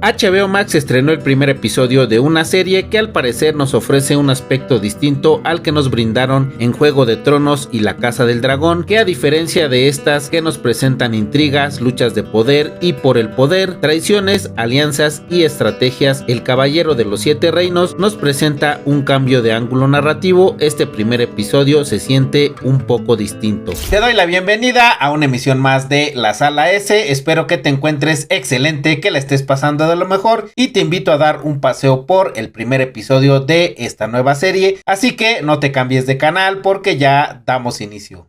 HBO Max estrenó el primer episodio de una serie que al parecer nos ofrece un aspecto distinto al que nos brindaron en Juego de Tronos y La Casa del Dragón, que a diferencia de estas que nos presentan intrigas, luchas de poder y por el poder, traiciones, alianzas y estrategias, El Caballero de los Siete Reinos nos presenta un cambio de ángulo narrativo. Este primer episodio se siente un poco distinto. Te doy la bienvenida a una emisión más de La Sala S, espero que te encuentres excelente, que la estés pasando de lo mejor y te invito a dar un paseo por el primer episodio de esta nueva serie, así que no te cambies de canal porque ya damos inicio.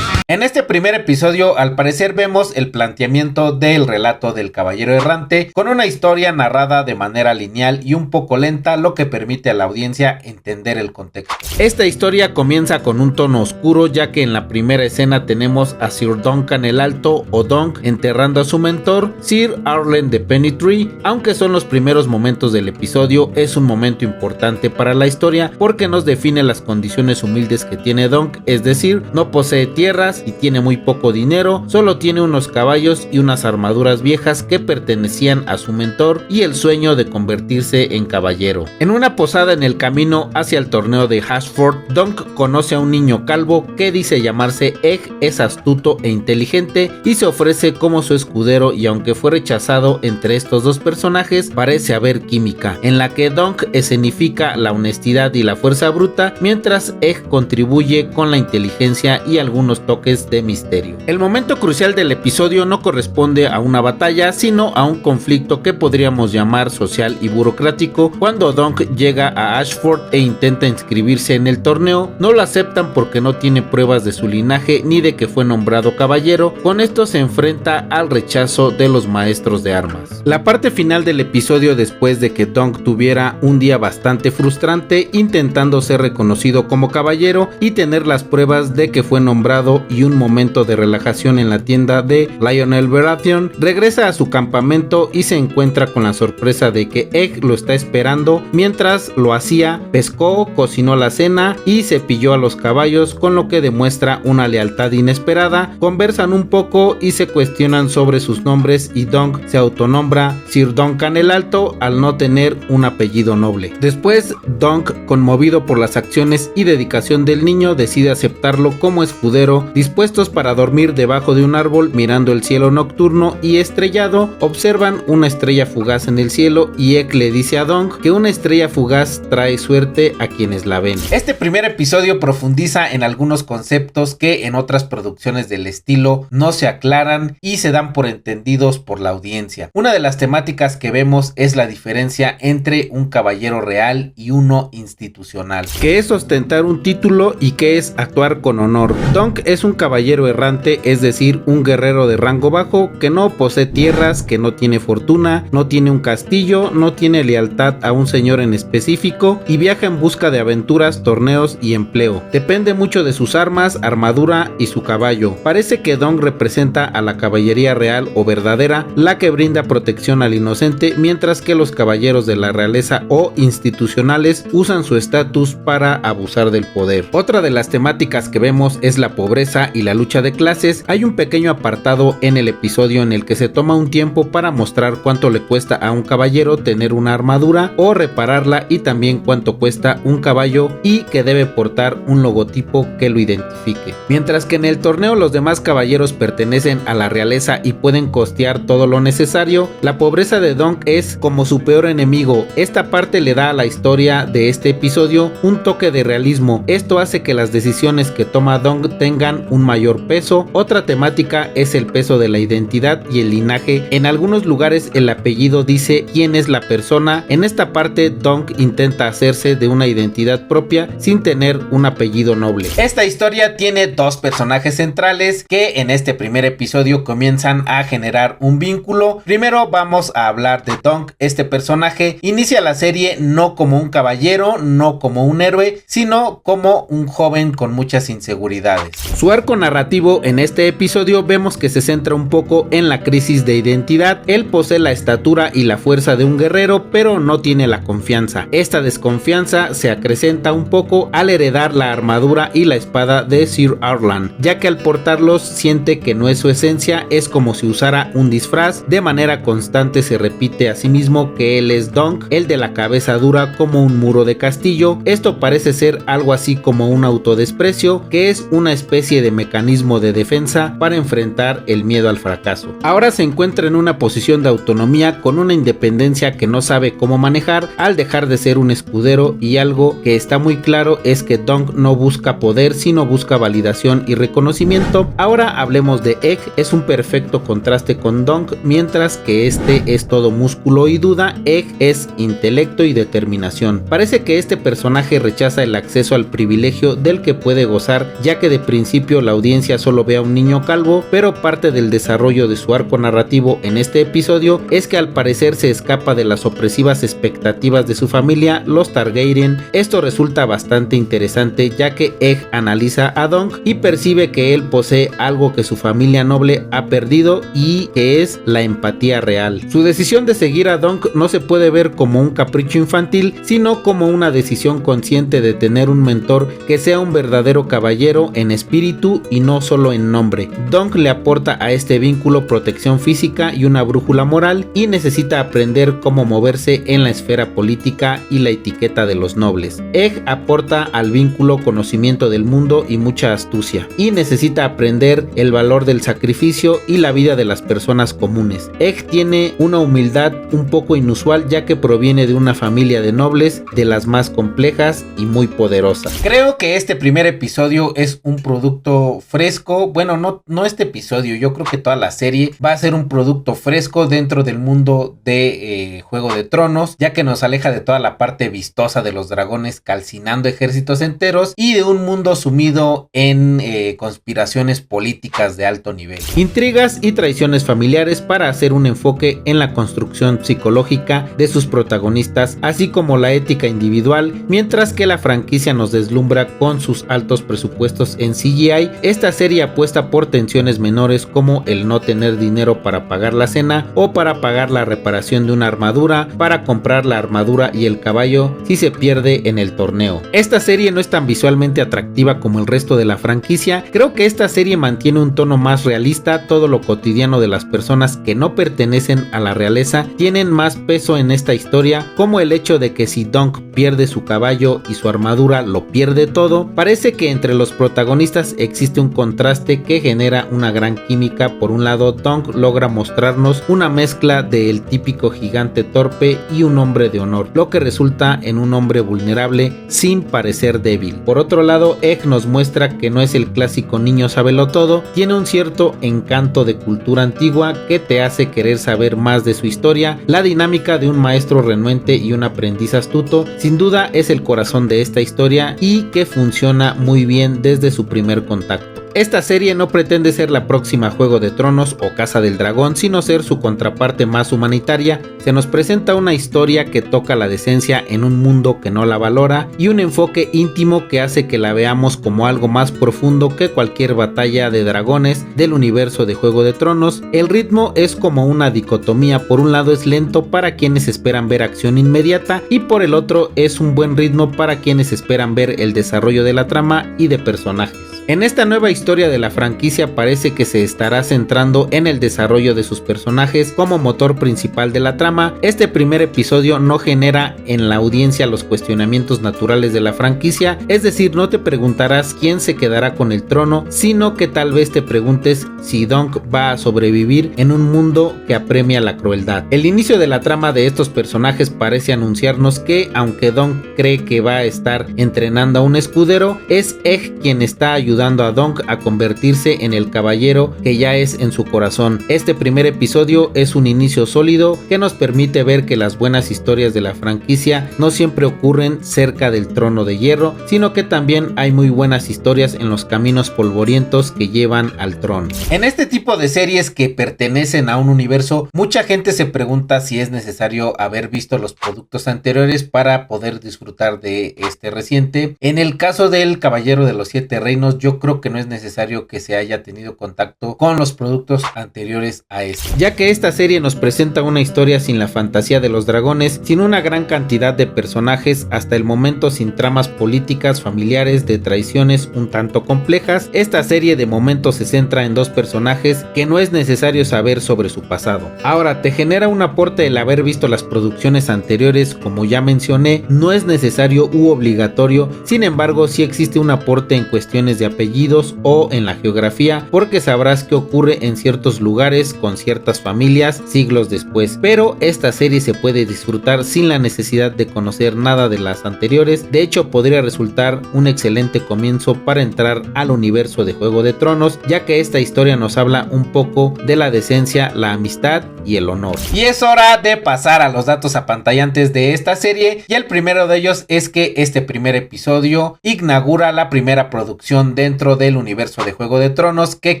En este primer episodio, al parecer vemos el planteamiento del relato del caballero errante, con una historia narrada de manera lineal y un poco lenta, lo que permite a la audiencia entender el contexto. Esta historia comienza con un tono oscuro, ya que en la primera escena tenemos a Sir Duncan el Alto o Dunk enterrando a su mentor, Sir Arlen de Pennytree. Aunque son los primeros momentos del episodio, es un momento importante para la historia porque nos define las condiciones humildes que tiene Dunk, es decir, no posee tierras y tiene muy poco dinero, solo tiene unos caballos y unas armaduras viejas que pertenecían a su mentor y el sueño de convertirse en caballero. En una posada en el camino hacia el torneo de Ashford, Dunk conoce a un niño calvo que dice llamarse Egg, es astuto e inteligente y se ofrece como su escudero, y aunque fue rechazado entre estos dos personajes, parece haber química, en la que Dunk escenifica la honestidad y la fuerza bruta, mientras Egg contribuye con la inteligencia y algunos toques de misterio. El momento crucial del episodio no corresponde a una batalla, sino a un conflicto que podríamos llamar social y burocrático. Cuando Dunk llega a Ashford e intenta inscribirse en el torneo, no lo aceptan porque no tiene pruebas de su linaje ni de que fue nombrado caballero. Con esto se enfrenta al rechazo de los maestros de armas. La parte final del episodio, después de que Dunk tuviera un día bastante frustrante intentando ser reconocido como caballero y tener las pruebas de que fue nombrado, y un momento de relajación en la tienda de Lionel Baratheon, regresa a su campamento y se encuentra con la sorpresa de que Egg lo está esperando. Mientras lo hacía, pescó, cocinó la cena y cepilló a los caballos, con lo que demuestra una lealtad inesperada. Conversan un poco y se cuestionan sobre sus nombres, y Dunk se autonombra Sir Duncan el Alto al no tener un apellido noble. Después, Dunk, conmovido por las acciones y dedicación del niño, decide aceptarlo como escudero. Dispuestos para dormir debajo de un árbol mirando el cielo nocturno y estrellado, observan una estrella fugaz en el cielo, y Egg le dice a Dunk que una estrella fugaz trae suerte a quienes la ven. Este primer episodio profundiza en algunos conceptos que en otras producciones del estilo no se aclaran y se dan por entendidos por la audiencia. Una de las temáticas que vemos es la diferencia entre un caballero real y uno institucional, que es ostentar un título y que es actuar con honor. Dunk es un caballero errante, es decir, un guerrero de rango bajo que no posee tierras, que no tiene fortuna, no tiene un castillo, no tiene lealtad a un señor en específico y viaja en busca de aventuras, torneos y empleo. Depende mucho de sus armas, armadura y su caballo. Parece que Dunk representa a la caballería real o verdadera, la que brinda protección al inocente, mientras que los caballeros de la realeza o institucionales usan su estatus para abusar del poder. Otra de las temáticas que vemos es la pobreza y la lucha de clases. Hay un pequeño apartado en el episodio en el que se toma un tiempo para mostrar cuánto le cuesta a un caballero tener una armadura o repararla, y también cuánto cuesta un caballo y que debe portar un logotipo que lo identifique. Mientras que en el torneo los demás caballeros pertenecen a la realeza y pueden costear todo lo necesario, la pobreza de Dunk es como su peor enemigo. Esta parte le da a la historia de este episodio un toque de realismo. Esto hace que las decisiones que toma Dunk tengan un mayor peso. Otra temática es el peso de la identidad y el linaje. En algunos lugares el apellido dice quién es la persona. En esta parte Dunk intenta hacerse de una identidad propia sin tener un apellido noble. Esta historia tiene dos personajes centrales que en este primer episodio comienzan a generar un vínculo. Primero vamos a hablar de Dunk. Este personaje inicia la serie no como un caballero, no como un héroe, sino como un joven con muchas inseguridades. Su arco narrativo en este episodio vemos que se centra un poco en la crisis de identidad. Él posee la estatura y la fuerza de un guerrero, pero no tiene la confianza. Esta desconfianza se acrecenta un poco al heredar la armadura y la espada de Sir Arlan, ya que al portarlos siente que no es su esencia, es como si usara un disfraz. De manera constante se repite a sí mismo que él es Dunk, el de la cabeza dura como un muro de castillo. Esto parece ser algo así como un autodesprecio, que es una especie de mecanismo de defensa para enfrentar el miedo al fracaso. Ahora se encuentra en una posición de autonomía con una independencia que no sabe cómo manejar al dejar de ser un escudero, y algo que está muy claro es que Dunk no busca poder sino busca validación y reconocimiento. Ahora hablemos de Egg. Es un perfecto contraste con Dunk. Mientras que este es todo músculo y duda, Egg es intelecto y determinación. Parece que este personaje rechaza el acceso al privilegio del que puede gozar, ya que de principio la audiencia solo ve a un niño calvo, pero parte del desarrollo de su arco narrativo en este episodio es que al parecer se escapa de las opresivas expectativas de su familia, los Targaryen. Esto resulta bastante interesante, ya que Egg analiza a Dunk y percibe que él posee algo que su familia noble ha perdido, y que es la empatía real. Su decisión de seguir a Dunk no se puede ver como un capricho infantil, sino como una decisión consciente de tener un mentor que sea un verdadero caballero en espíritu y no solo en nombre. Dunk le aporta a este vínculo protección física y una brújula moral, y necesita aprender cómo moverse en la esfera política y la etiqueta de los nobles. Egg aporta al vínculo conocimiento del mundo y mucha astucia, y necesita aprender el valor del sacrificio y la vida de las personas comunes. Egg tiene una humildad un poco inusual, ya que proviene de una familia de nobles de las más complejas y muy poderosas. Creo que este primer episodio es un producto fresco. Bueno, no este episodio, yo creo que toda la serie va a ser un producto fresco dentro del mundo de Juego de Tronos, ya que nos aleja de toda la parte vistosa de los dragones calcinando ejércitos enteros y de un mundo sumido en conspiraciones políticas de alto nivel, intrigas y traiciones familiares, para hacer un enfoque en la construcción psicológica de sus protagonistas, así como la ética individual. Mientras que la franquicia nos deslumbra con sus altos presupuestos en CGI, esta serie apuesta por tensiones menores como el no tener dinero para pagar la cena o para pagar la reparación de una armadura, para comprar la armadura y el caballo si se pierde en el torneo. Esta serie no es tan visualmente atractiva como el resto de la franquicia. Creo que esta serie mantiene un tono más realista. Todo lo cotidiano de las personas que no pertenecen a la realeza tienen más peso en esta historia, como el hecho de que si Dunk pierde su caballo y su armadura lo pierde todo. Parece que entre los protagonistas existe un contraste que genera una gran química. Por un lado, Dunk logra mostrarnos una mezcla del típico gigante torpe y un hombre de honor, lo que resulta en un hombre vulnerable sin parecer débil. Por otro lado, Egg nos muestra que no es el clásico niño sabelotodo, tiene un cierto encanto de cultura antigua que te hace querer saber más de su historia. La dinámica de un maestro renuente y un aprendiz astuto sin duda es el corazón de esta historia, y que funciona muy bien desde su primer contacto. Esta serie no pretende ser la próxima Juego de Tronos o Casa del Dragón, sino ser su contraparte más humanitaria. Se nos presenta una historia que toca la decencia en un mundo que no la valora, y un enfoque íntimo que hace que la veamos como algo más profundo que cualquier batalla de dragones del universo de Juego de Tronos. El ritmo es como una dicotomía: por un lado es lento para quienes esperan ver acción inmediata, y por el otro es un buen ritmo para quienes esperan ver el desarrollo de la trama y de personajes. En esta nueva historia de la franquicia parece que se estará centrando en el desarrollo de sus personajes como motor principal de la trama. Este primer episodio no genera en la audiencia los cuestionamientos naturales de la franquicia, es decir, no te preguntarás quién se quedará con el trono, sino que tal vez te preguntes si Dunk va a sobrevivir en un mundo que apremia la crueldad. El inicio de la trama de estos personajes parece anunciarnos que, aunque Dunk cree que va a estar entrenando a un escudero, es Egg quien está ayudando a Dunk a convertirse en el caballero que ya es en su corazón. Este primer episodio es un inicio sólido que nos permite ver que las buenas historias de la franquicia no siempre ocurren cerca del trono de hierro, sino que también hay muy buenas historias en los caminos polvorientos que llevan al trono. En este tipo de series que pertenecen a un universo, mucha gente se pregunta si es necesario haber visto los productos anteriores para poder disfrutar de este reciente. En el caso del Caballero de los Siete Reinos, yo yo creo que no es necesario que se haya tenido contacto con los productos anteriores a este, ya que esta serie nos presenta una historia sin la fantasía de los dragones, sin una gran cantidad de personajes, hasta el momento sin tramas políticas, familiares, de traiciones un tanto complejas. Esta serie de momento se centra en dos personajes que no es necesario saber sobre su pasado. Ahora, te genera un aporte el haber visto las producciones anteriores, como ya mencioné, no es necesario u obligatorio, sin embargo sí existe un aporte en cuestiones de apellidos o en la geografía, porque sabrás qué ocurre en ciertos lugares con ciertas familias siglos después, pero esta serie se puede disfrutar sin la necesidad de conocer nada de las anteriores. De hecho, podría resultar un excelente comienzo para entrar al universo de Juego de Tronos, ya que esta historia nos habla un poco de la decencia, la amistad y el honor. Y es hora de pasar a los datos apantallantes de esta serie, y el primero de ellos es que este primer episodio inaugura la primera producción dentro del universo de Juego de Tronos que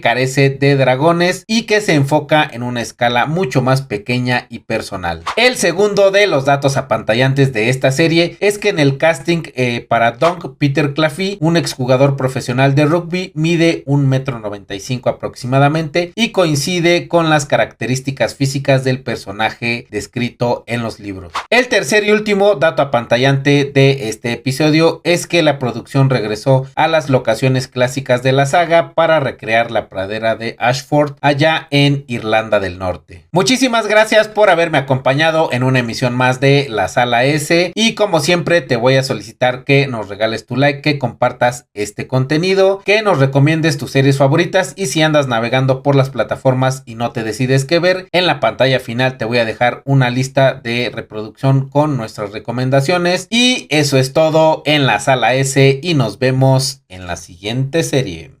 carece de dragones y que se enfoca en una escala mucho más pequeña y personal. El segundo de los datos apantallantes de esta serie es que en el casting para Dunk, Peter Claffey, un exjugador profesional de rugby, mide 1,95 m aproximadamente y coincide con las características físicas del personaje descrito en los libros. El tercer y último dato apantallante de este episodio es que la producción regresó a las locaciones clásicas de la saga para recrear la pradera de Ashford allá en Irlanda del Norte. Muchísimas gracias por haberme acompañado en una emisión más de La Sala S, y como siempre te voy a solicitar que nos regales tu like, que compartas este contenido, que nos recomiendes tus series favoritas, y si andas navegando por las plataformas y no te decides qué ver, en la pantalla final te voy a dejar una lista de reproducción con nuestras recomendaciones. Y eso es todo en La Sala S, y nos vemos en la siguiente serie.